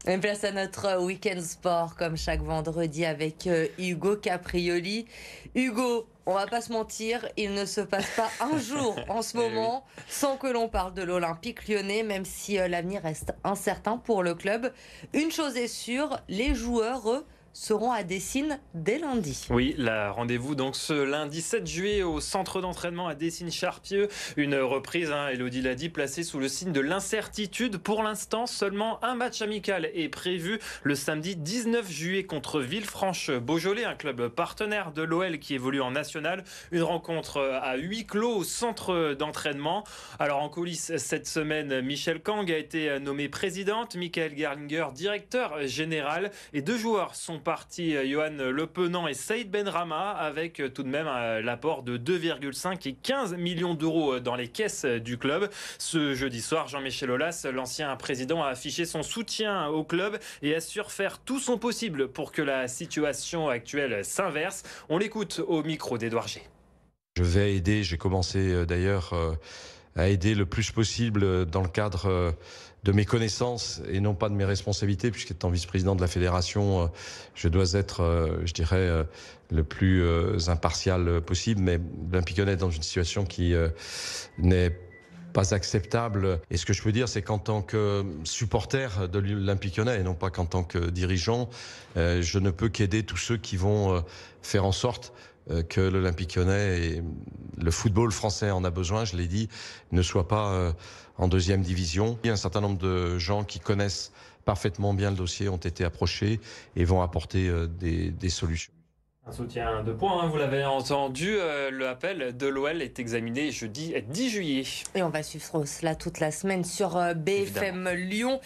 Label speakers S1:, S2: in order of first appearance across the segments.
S1: Et place à notre week-end sport, comme chaque vendredi, avec Hugo Caprioli. Hugo, on va pas se mentir, il ne se passe pas un jour en ce
S2: Eh oui.
S1: moment sans que l'on parle de l'Olympique Lyonnais, même si l'avenir reste incertain pour le club. Une chose est sûre, les joueurs, eux, seront à Dessine dès lundi.
S2: Oui, la rendez-vous donc ce lundi 7 juillet au centre d'entraînement à Dessines-Charpieu. Une reprise, Elodie l'a dit, placée sous le signe de l'incertitude. Pour l'instant, seulement un match amical est prévu le samedi 19 juillet contre Villefranche-Beaujolais, un club partenaire de l'OL qui évolue en national. Une rencontre à huis clos au centre d'entraînement. Alors en coulisses, cette semaine, Michel Kang a été nommé présidente, Michael Gerlinger directeur général et deux joueurs sont partis, Johan Le Penant et Saïd Benrahma, avec tout de même l'apport de 2,5 et 15 millions d'euros dans les caisses du club. Ce jeudi soir, Jean-Michel Aulas, l'ancien président, a affiché son soutien au club et assure faire tout son possible pour que la situation actuelle s'inverse. On l'écoute au micro d'Édouard G.
S3: Je vais aider, j'ai commencé d'ailleurs à aider le plus possible dans le cadre de mes connaissances et non pas de mes responsabilités, puisqu'étant vice-président de la fédération, je dois être, je dirais, le plus impartial possible. Mais l'Olympique Lyonnais est dans une situation qui n'est pas acceptable. Et ce que je peux dire, c'est qu'en tant que supporter de l'Olympique Lyonnais, et non pas qu'en tant que dirigeant, je ne peux qu'aider tous ceux qui vont faire en sorte que l'Olympique Lyonnais et le football français en a besoin, je l'ai dit, ne soit pas en deuxième division. Il y a un certain nombre de gens qui connaissent parfaitement bien le dossier, ont été approchés et vont apporter des solutions.
S2: Un soutien de points, vous l'avez entendu, l'appel de l'OL est examiné jeudi 10 juillet.
S1: Et on va suivre cela toute la semaine sur BFM Lyon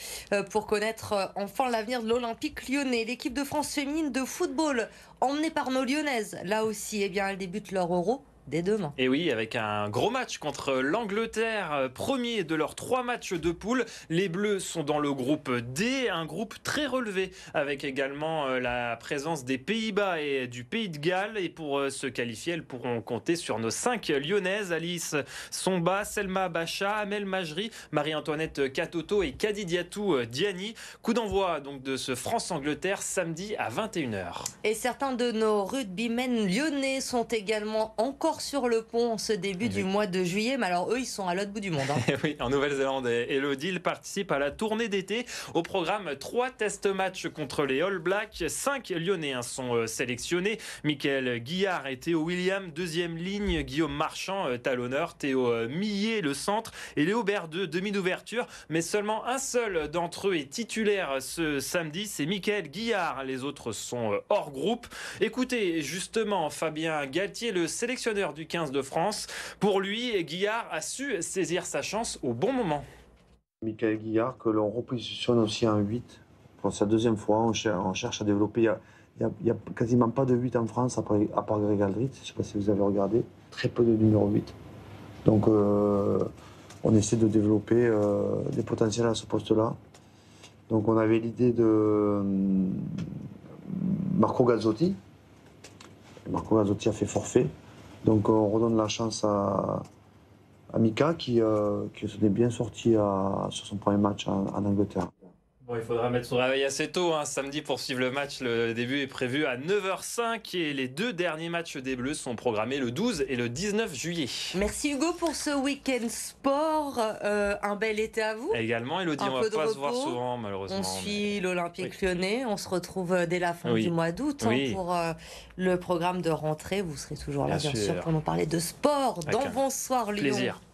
S1: pour connaître enfin l'avenir de l'Olympique Lyonnais. L'équipe de France féminine de football, emmenée par nos Lyonnaises, là aussi, eh bien, elles débutent leur Euro dès demain.
S2: Et oui, avec un gros match contre l'Angleterre, premier de leurs 3 matchs de poule. Les Bleus sont dans le groupe D, un groupe très relevé, avec également la présence des Pays-Bas et du Pays de Galles. Et pour se qualifier, elles pourront compter sur nos 5 Lyonnaises, Alice Somba, Selma Bacha, Amel Majri, Marie-Antoinette Katoto et Kadidiatou Diani. Coup d'envoi donc de ce France-Angleterre samedi à 21h.
S1: Et certains de nos rugbymen lyonnais sont également encore sur le pont en ce début du mois de juillet. Mais alors eux, ils sont à l'autre bout du monde.
S2: Oui, en Nouvelle-Zélande, Elodie, il participe à la tournée d'été. Au programme, 3 test-matchs contre les All Blacks. 5 Lyonnais sont sélectionnés. Michael Guillard et Théo William, deuxième ligne. Guillaume Marchand, talonneur. Théo Millet, le centre. Et Léo Berdeux, demi d'ouverture. Mais seulement un seul d'entre eux est titulaire ce samedi. C'est Michael Guillard. Les autres sont hors groupe. Écoutez, justement, Fabien Galtier, le sélectionneur du 15 de France. Pour lui, Guillard a su saisir sa chance au bon moment.
S4: Michael Guillard, que l'on repositionne aussi en 8. Pour sa deuxième fois, on cherche à développer. Il n'y a quasiment pas de 8 en France, à part Greg Aldrit. Je ne sais pas si vous avez regardé. Très peu de numéro 8. Donc, on essaie de développer des potentiels à ce poste-là. Donc, on avait l'idée de Marco Gazzotti. Marco Gazzotti a fait forfait. Donc on redonne la chance à Mika qui s'en est bien sorti sur son premier match en Angleterre.
S2: Bon, il faudra mettre son réveil assez tôt, samedi pour suivre le match. Le début est prévu à 9h05 et les 2 derniers matchs des Bleus sont programmés le 12 et le 19 juillet.
S1: Merci Hugo pour ce week-end sport. Un bel été à vous.
S2: Et également, Elodie, on ne va pas se voir souvent malheureusement.
S1: On suit l'Olympique Lyonnais. On se retrouve dès la fin du mois d'août pour le programme de rentrée. Vous serez toujours là, bien sûr, pour nous parler de sport dans Bonsoir Lyon.
S2: Plaisir.